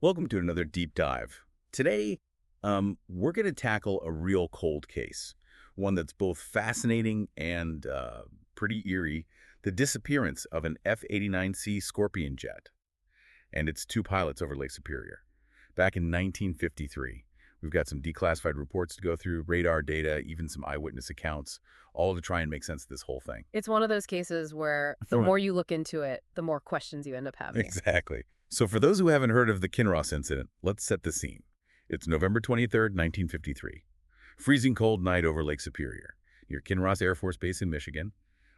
Welcome to another deep dive. Today, we're going to tackle a real cold case, one that's both fascinating and pretty eerie, the disappearance of an F-89C Scorpion jet and its two pilots over Lake Superior. Back in 1953, we've got some declassified reports to go through, radar data, even some eyewitness accounts, all to try and make sense of this whole thing. It's one of those cases where the Throw it- more you look into it, the more questions you end up having. Exactly. So for those who haven't heard of the Kinross Incident, let's set the scene. It's November 23rd, 1953. Freezing cold night over Lake Superior, near Kinross Air Force Base in Michigan.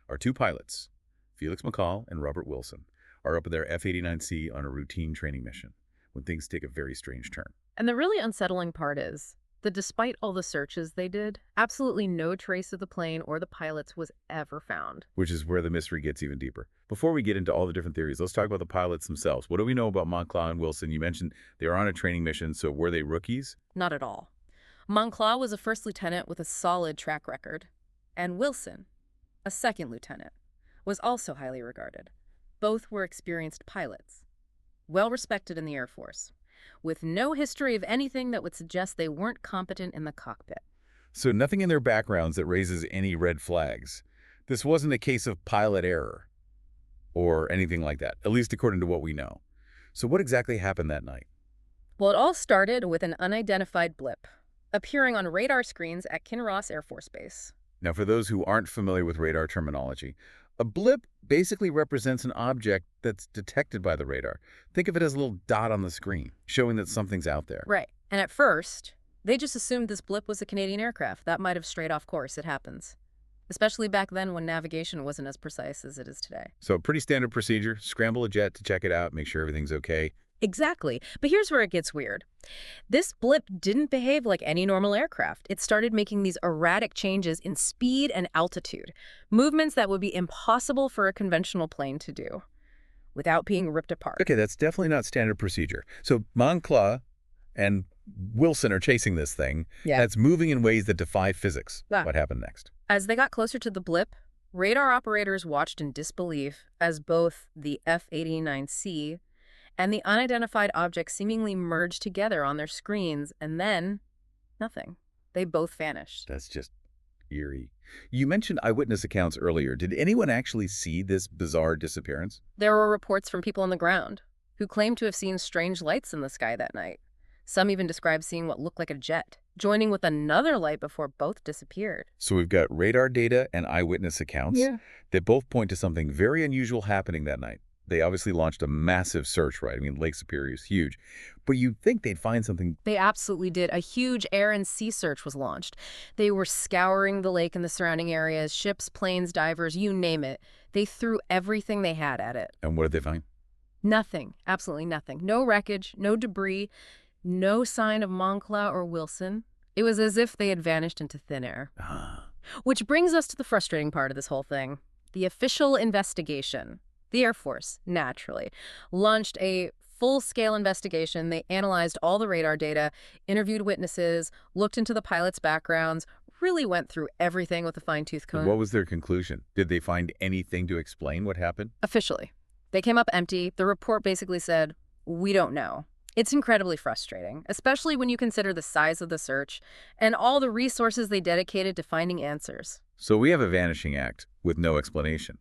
Our two pilots, Felix McCall and Robert Wilson, are up at their F-89C on a routine training mission when things take a very strange turn. And the really unsettling part is that despite all the searches they did, absolutely no trace of the plane or the pilots was ever found. Which is where the mystery gets even deeper. Before we get into all the different theories, let's talk about the pilots themselves. What do we know about Monclaw and Wilson? You mentioned they were on a training mission, so were they rookies? Not at all. Monclaw was a first lieutenant with a solid track record, and Wilson, a second lieutenant, was also highly regarded. Both were experienced pilots, well respected in the Air Force, with no history of anything that would suggest they weren't competent in the cockpit. So nothing in their backgrounds that raises any red flags. This wasn't a case of pilot error or anything like that, at least according to what we know. So what exactly happened that night? Well, it all started with an unidentified blip appearing on radar screens at Kinross Air Force Base. Now, for those who aren't familiar with radar terminology, a blip basically represents an object that's detected by the radar. Think of it as a little dot on the screen, showing that something's out there. Right. And at first, they just assumed this blip was a Canadian aircraft. That might have strayed off course. It happens. Especially back then when navigation wasn't as precise as it is today. So pretty standard procedure, scramble a jet to check it out, make sure everything's okay. Exactly. But here's where it gets weird. This blip didn't behave like any normal aircraft. It started making these erratic changes in speed and altitude, movements that would be impossible for a conventional plane to do without being ripped apart. Okay, that's definitely not standard procedure. So Monclaw and Wilson are chasing this thing that's moving in ways that defy physics. Yeah. What happened next? As they got closer to the blip, radar operators watched in disbelief as both the F-89C and the unidentified object seemingly merged together on their screens, and then nothing. They both vanished. That's just eerie. You mentioned eyewitness accounts earlier. Did anyone actually see this bizarre disappearance? There were reports from people on the ground who claimed to have seen strange lights in the sky that night. Some even described seeing what looked like a jet, joining with another light before both disappeared. So we've got radar data and eyewitness accounts that both point to something very unusual happening that night. They obviously launched a massive search, right? I mean, Lake Superior is huge. But you'd think they'd find something. They absolutely did. A huge air and sea search was launched. They were scouring the lake and the surrounding areas, ships, planes, divers, you name it. They threw everything they had at it. And what did they find? Nothing. Absolutely nothing. No wreckage, no debris, no sign of Monclaw or Wilson. It was as if they had vanished into thin air. Which brings us to the frustrating part of this whole thing. The official investigation. The Air Force, naturally, launched a full-scale investigation. They analyzed all the radar data, interviewed witnesses, looked into the pilots' backgrounds, really went through everything with a fine-tooth comb. What was their conclusion? Did they find anything to explain what happened? Officially. They came up empty. The report basically said, we don't know. It's incredibly frustrating, especially when you consider the size of the search and all the resources they dedicated to finding answers. So we have a vanishing act with no explanation.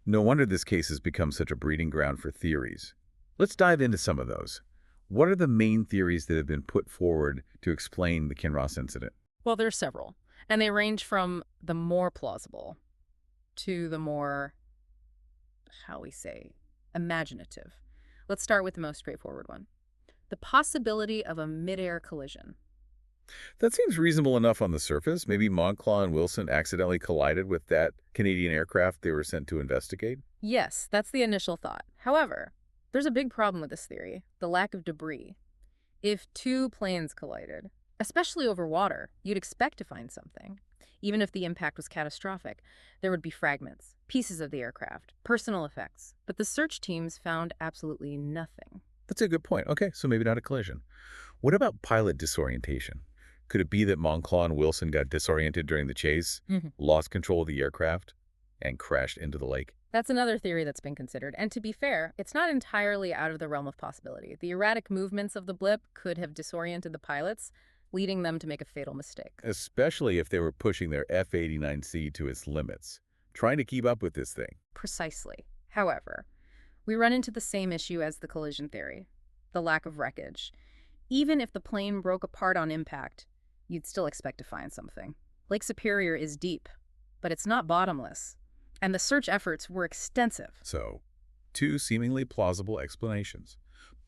No wonder this case has become such a breeding ground for theories. Let's dive into some of those. What are the main theories that have been put forward to explain the Kinross incident? Well, there are several, and they range from the more plausible to the more, how we say, imaginative. Let's start with the most straightforward one. The possibility of a mid-air collision. That seems reasonable enough on the surface. Maybe Monclaw and Wilson accidentally collided with that Canadian aircraft they were sent to investigate? Yes, that's the initial thought. However, there's a big problem with this theory, the lack of debris. If two planes collided, especially over water, you'd expect to find something. Even if the impact was catastrophic, there would be fragments, pieces of the aircraft, personal effects. But the search teams found absolutely nothing. That's a good point. Okay, so maybe not a collision. What about pilot disorientation? Could it be that Monclaw and Wilson got disoriented during the chase, lost control of the aircraft, and crashed into the lake? That's another theory that's been considered. And to be fair, it's not entirely out of the realm of possibility. The erratic movements of the blip could have disoriented the pilots, leading them to make a fatal mistake. Especially if they were pushing their F-89C to its limits, trying to keep up with this thing. Precisely. However, we run into the same issue as the collision theory, the lack of wreckage. Even if the plane broke apart on impact, you'd still expect to find something. Lake Superior is deep, but it's not bottomless. And the search efforts were extensive. So, two seemingly plausible explanations,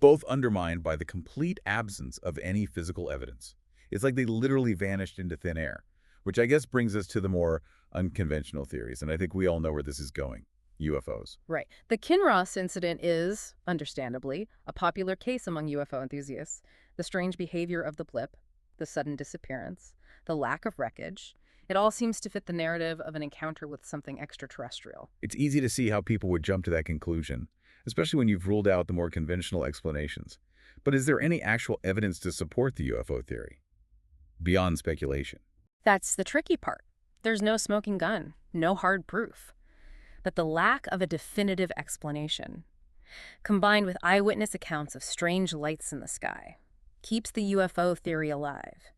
both undermined by the complete absence of any physical evidence. It's like they literally vanished into thin air, which I guess brings us to the more unconventional theories, and I think we all know where this is going. UFOs. Right. The Kinross Incident is, understandably, a popular case among UFO enthusiasts. The strange behavior of the blip, the sudden disappearance, the lack of wreckage, it all seems to fit the narrative of an encounter with something extraterrestrial. It's easy to see how people would jump to that conclusion, especially when you've ruled out the more conventional explanations. But is there any actual evidence to support the UFO theory? Beyond speculation. That's the tricky part. There's no smoking gun, no hard proof. But the lack of a definitive explanation, combined with eyewitness accounts of strange lights in the sky, keeps the UFO theory alive.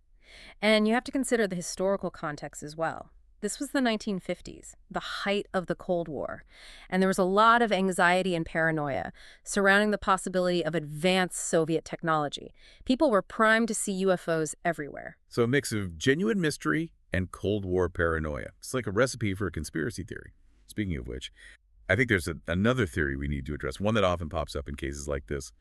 And you have to consider the historical context as well. This was the 1950s, the height of the Cold War, and there was a lot of anxiety and paranoia surrounding the possibility of advanced Soviet technology. People were primed to see UFOs everywhere. So a mix of genuine mystery and Cold War paranoia. It's like a recipe for a conspiracy theory. Speaking of which, I think there's another theory we need to address, one that often pops up in cases like this.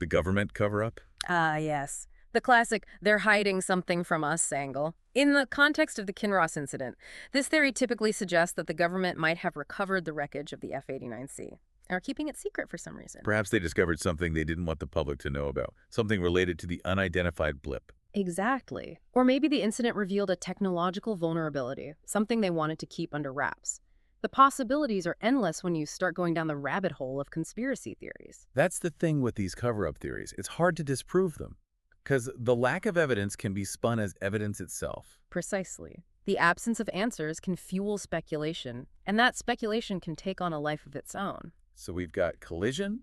The government cover-up? Ah, yes. The classic, they're hiding something from us angle. In the context of the Kinross incident, this theory typically suggests that the government might have recovered the wreckage of the F-89C, and are keeping it secret for some reason. Perhaps they discovered something they didn't want the public to know about, something related to the unidentified blip. Exactly. Or maybe the incident revealed a technological vulnerability, something they wanted to keep under wraps. The possibilities are endless when you start going down the rabbit hole of conspiracy theories. That's the thing with these cover-up theories. It's hard to disprove them, because the lack of evidence can be spun as evidence itself. Precisely. The absence of answers can fuel speculation, and that speculation can take on a life of its own. So we've got collision,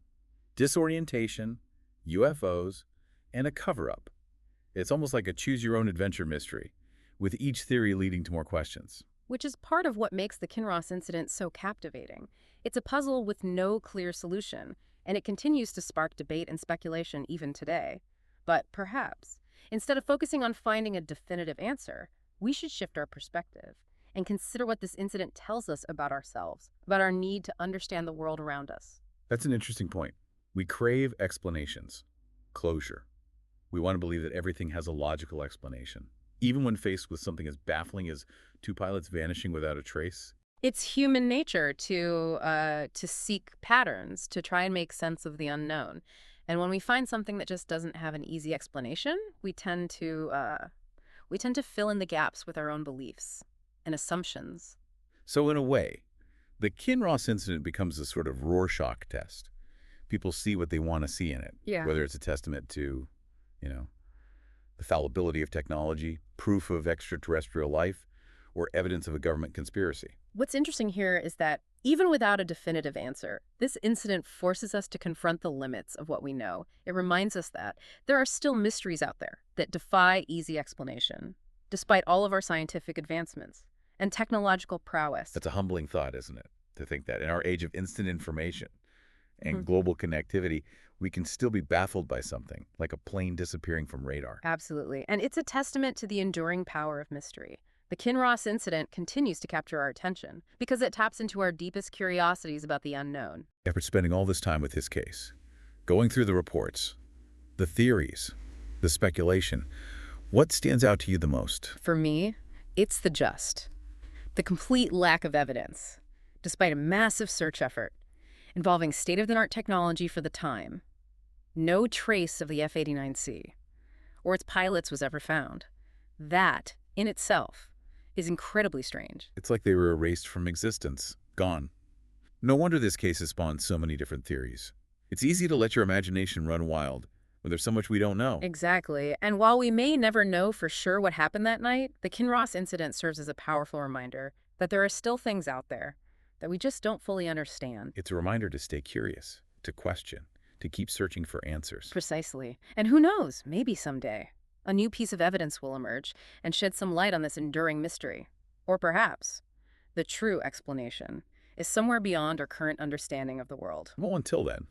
disorientation, UFOs, and a cover-up. It's almost like a choose-your-own-adventure mystery, with each theory leading to more questions. Which is part of what makes the Kinross incident so captivating. It's a puzzle with no clear solution, and it continues to spark debate and speculation even today. But perhaps, instead of focusing on finding a definitive answer, we should shift our perspective and consider what this incident tells us about ourselves, about our need to understand the world around us. That's an interesting point. We crave explanations, closure. We want to believe that everything has a logical explanation, even when faced with something as baffling as two pilots vanishing without a trace. It's human nature to seek patterns, to try and make sense of the unknown. And when we find something that just doesn't have an easy explanation, we tend to fill in the gaps with our own beliefs and assumptions. So in a way, the Kinross incident becomes a sort of Rorschach test. People see what they want to see in it, whether it's a testament to, the fallibility of technology, proof of extraterrestrial life, or evidence of a government conspiracy. What's interesting here is that even without a definitive answer, this incident forces us to confront the limits of what we know. It reminds us that there are still mysteries out there that defy easy explanation, despite all of our scientific advancements and technological prowess. That's a humbling thought, isn't it? To think that in our age of instant information and global connectivity, we can still be baffled by something, like a plane disappearing from radar. Absolutely. And it's a testament to the enduring power of mystery. The Kinross incident continues to capture our attention because it taps into our deepest curiosities about the unknown. After spending all this time with this case, going through the reports, the theories, the speculation, what stands out to you the most? For me, it's the complete lack of evidence, despite a massive search effort involving state-of-the-art technology for the time. No trace of the F-89C or its pilots was ever found. That, in itself, is incredibly strange. It's like they were erased from existence, gone. No wonder this case has spawned so many different theories. It's easy to let your imagination run wild when there's so much we don't know. Exactly. And while we may never know for sure what happened that night, the Kinross incident serves as a powerful reminder that there are still things out there that we just don't fully understand. It's a reminder to stay curious, to question, to keep searching for answers. Precisely. And who knows, maybe someday, a new piece of evidence will emerge and shed some light on this enduring mystery. Or perhaps the true explanation is somewhere beyond our current understanding of the world. Well, until then,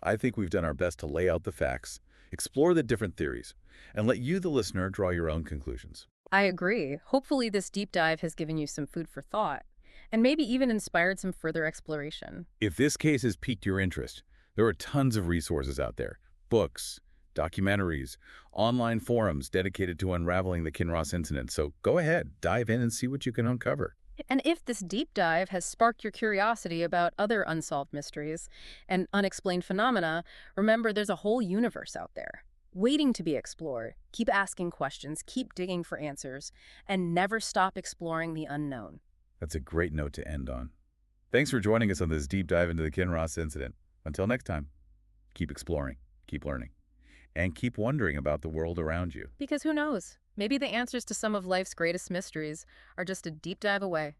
I think we've done our best to lay out the facts, explore the different theories, and let you, the listener, draw your own conclusions. I agree. Hopefully this deep dive has given you some food for thought, and maybe even inspired some further exploration. If this case has piqued your interest, there are tons of resources out there. Books, documentaries, online forums dedicated to unraveling the Kinross Incident. So go ahead, dive in and see what you can uncover. And if this deep dive has sparked your curiosity about other unsolved mysteries and unexplained phenomena, remember there's a whole universe out there, waiting to be explored. Keep asking questions, keep digging for answers, and never stop exploring the unknown. That's a great note to end on. Thanks for joining us on this deep dive into the Kinross Incident. Until next time, keep exploring, keep learning, and keep wondering about the world around you. Because who knows? Maybe the answers to some of life's greatest mysteries are just a deep dive away.